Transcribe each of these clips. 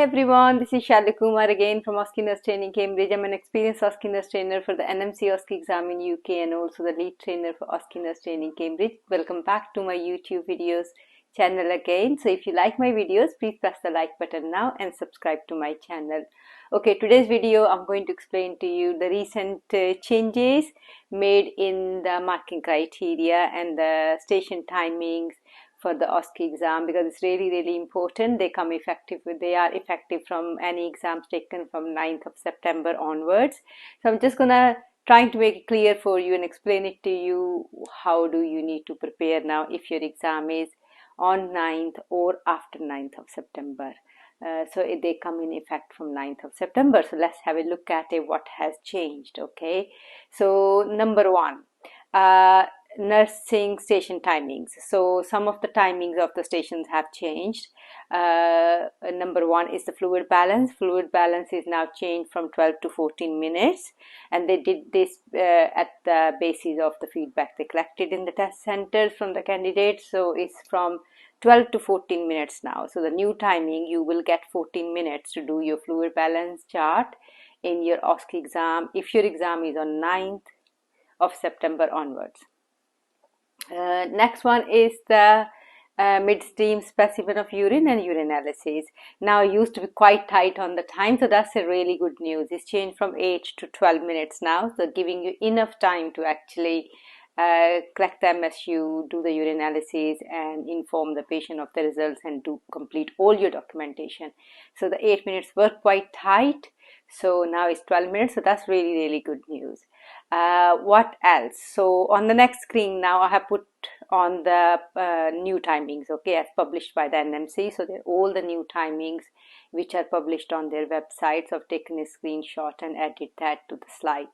Hi everyone, this is Shali Kumar again from OSCE Nurse Training Cambridge. I'm an experienced OSCE Nurse trainer for the NMC OSCE exam in UK and also the lead trainer for OSCE Nurse Training Cambridge. Welcome back to my YouTube videos channel again. So if you like my videos, please press the like button now and subscribe to my channel. Okay, today's video I'm going to explain to you the recent changes made in the marking criteria and the station timings for the OSCE exam, because it's really important. They are effective from any exams taken from 9th of September onwards. So I'm just gonna trying to make it clear for you and explain it to you how do you need to prepare now if your exam is on 9th or after 9th of September. So they come in effect from 9th of September. So let's have a look at it, what has changed. Okay, so number one, nursing station timings. So some of the timings of the stations have changed. Number one is the fluid balance. Fluid balance is now changed from 12 to 14 minutes, and they did this at the basis of the feedback they collected in the test centers from the candidates. So it's from 12 to 14 minutes now. So the new timing, you will get 14 minutes to do your fluid balance chart in your OSCE exam if your exam is on 9th of September onwards. Next one is the midstream specimen of urine and urinalysis. Now it used to be quite tight on the time, so that's a really good news. It's changed from 8 to 12 minutes now, so giving you enough time to actually collect the MSU, do the urinalysis and inform the patient of the results and to complete all your documentation. So the 8 minutes were quite tight, so now it's 12 minutes, so that's really good news. What else? So on the next screen now I have put on the new timings, okay, as published by the NMC. So they're all the new timings which are published on their websites. I've taken a screenshot and added that to the slide.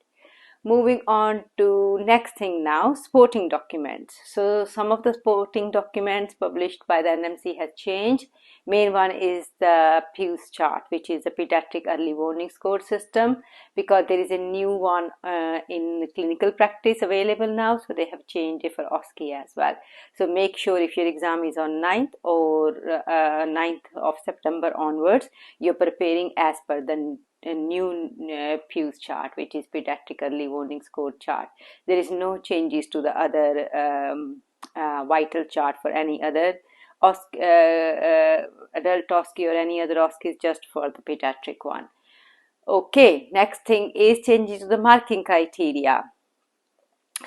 Moving on to next thing now, sporting documents. So some of the sporting documents published by the NMC has changed. Main one is the PEWS chart, which is the pediatric early warning score system, because there is a new one in clinical practice available now, so they have changed it for OSCE as well. So make sure if your exam is on 9th or 9th of September onwards, you're preparing as per the new PEWS chart, which is pediatric early warning score chart. There is no changes to the other vital chart for any other adult OSCE or any other OSCE, is just for the pediatric one. Okay, next thing is changes to the marking criteria.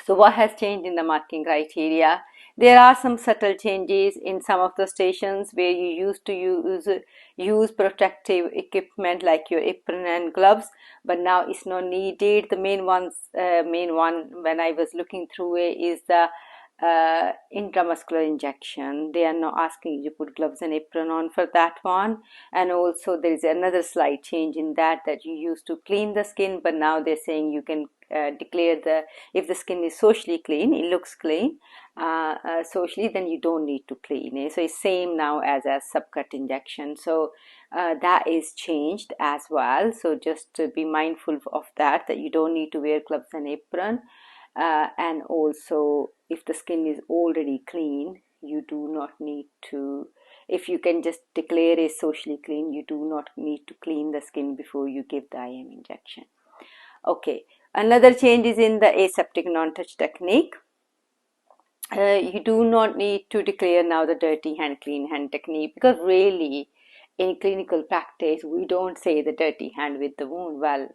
So what has changed in the marking criteria? There are some subtle changes in some of the stations where you used to use protective equipment like your apron and gloves, but now it's not needed. The main one when I was looking through it is the intramuscular injection. They are now asking you to put gloves and apron on for that one. And also there is another slight change in that you used to clean the skin, but now they're saying you can declare if the skin is socially clean, it looks clean socially, then you don't need to clean it. So it's same now as a subcut injection. So that is changed as well. So just be mindful of that you don't need to wear gloves and apron. And also if the skin is already clean, you do not need to, if you can just declare it socially clean, you do not need to clean the skin before you give the IM injection. Okay, another change is in the aseptic non-touch technique. You do not need to declare now the dirty hand, clean hand technique, because really in clinical practice we don't say the dirty hand with the wound. Well,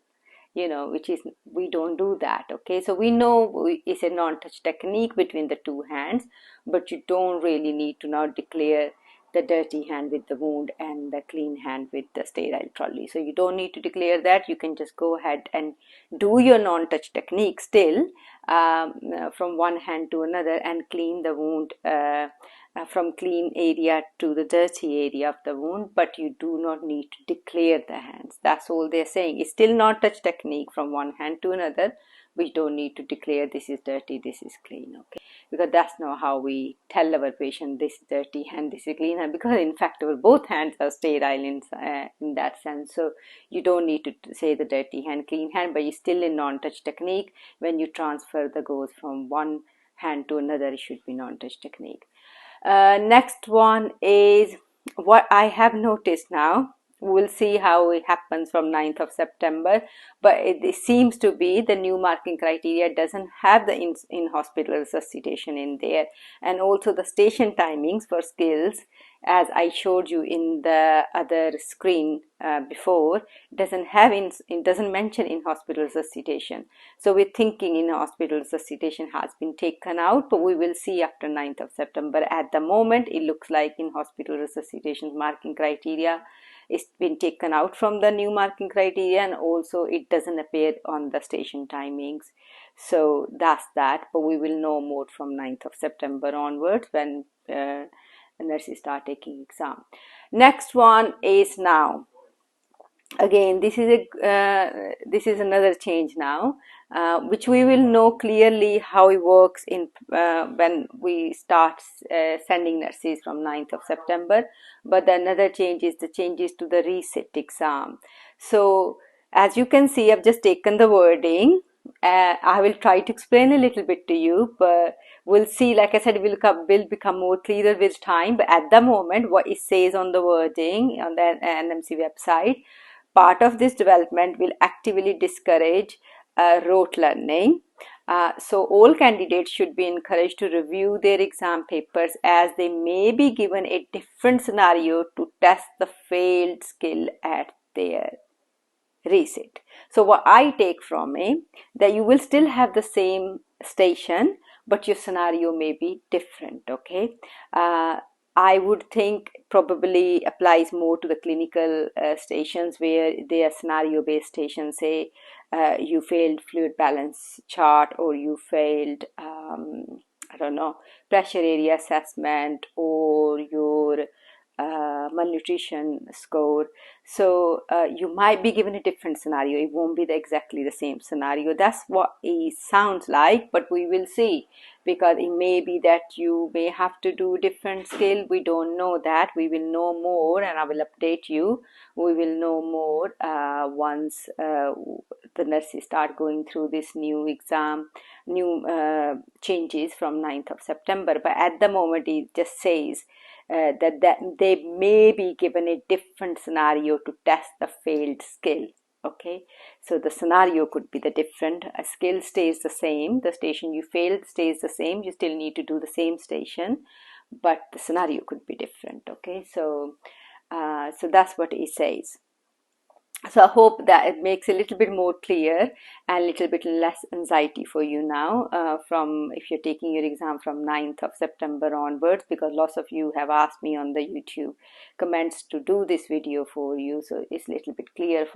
you know, which is, we don't do that. Okay, so we know it's a non-touch technique between the two hands, but you don't really need to now declare the dirty hand with the wound and the clean hand with the sterile trolley. So you don't need to declare that. You can just go ahead and do your non-touch technique still from one hand to another and clean the wound from clean area to the dirty area of the wound, but you do not need to declare the hands. That's all they're saying. It's still non-touch technique from one hand to another. We don't need to declare this is dirty, this is clean, okay? Because that's not how we tell our patient this is dirty hand, this is clean hand, because in fact our both hands are sterile in that sense. So you don't need to say the dirty hand, clean hand, but you're still in non-touch technique. When you transfer the gauze from one hand to another, it should be non-touch technique. Next one is what I have noticed now. we'll see how it happens from 9th of September. But it seems to be the new marking criteria doesn't have the in-hospital resuscitation in there. And also the station timings for skills, as I showed you in the other screen before, it doesn't mention in-hospital resuscitation. So we're thinking in-hospital resuscitation has been taken out, but we will see after 9th of September. At the moment, it looks like in-hospital resuscitation marking criteria it's been taken out from the new marking criteria, and also it doesn't appear on the station timings. So that's that, but we will know more from 9th of September onwards when nurses start taking exam. Next one is now. Again, this is another change now, which we will know clearly how it works in when we start sending nurses from 9th of September. But another change is the changes to the resit exam. So as you can see, I've just taken the wording. I will try to explain a little bit to you, but we'll see. Like I said, will become more clearer with time. But at the moment, what it says on the wording on the NMC website, part of this development will actively discourage rote learning. So all candidates should be encouraged to review their exam papers, as they may be given a different scenario to test the failed skill at their resit. So what I take from it, that you will still have the same station, but your scenario may be different. Okay, I would think probably applies more to the clinical stations, where they are scenario based stations. Say you failed fluid balance chart, or you failed I don't know, pressure area assessment, or your malnutrition score. So you might be given a different scenario. It won't be exactly the same scenario. That's what it sounds like, but we will see, because it may be that you may have to do different skill. We don't know that. We will know more, and I will update you. We will know more once the nurses start going through this new exam, new changes from 9th of September. But at the moment, it just says that they may be given a different scenario to test the failed skill. Okay, so the scenario could be the different. A skill stays the same. The station you failed stays the same. You still need to do the same station, but the scenario could be different. Okay, so that's what it says. So I hope that it makes a little bit more clear and a little bit less anxiety for you now, from if you're taking your exam from 9th of September onwards, because lots of you have asked me on the YouTube comments to do this video for you, so it's a little bit clearer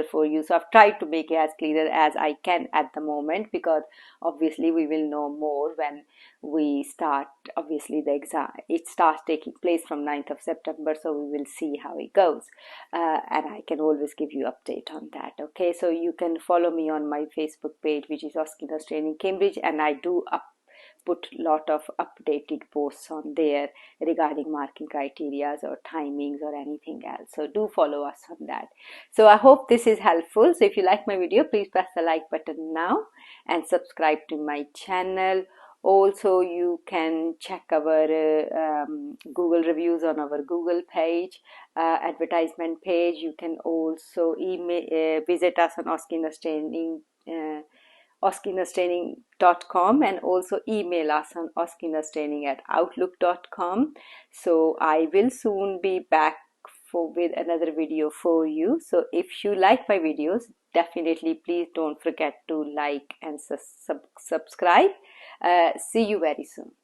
for you. So I've tried to make it as clear as I can at the moment, because obviously we will know more when we start. Obviously the exam, it starts taking place from 9th of September, so we will see how it goes, and I can always give you update on that. Okay, so you can follow me on my Facebook page, which is OSCE Nurse Training Cambridge, and I do put lot of updated posts on there regarding marking criteria or timings or anything else. So do follow us on that. So I hope this is helpful. So if you like my video, please press the like button now and subscribe to my channel. Also, you can check our Google reviews on our Google page, advertisement page. You can also visit us on OSCE Nurse Training, OSCENursetraining.com, and also email us on oscenustraining@outlook.com. So I will soon be back with another video for you. So if you like my videos, definitely please don't forget to like and subscribe. See you very soon.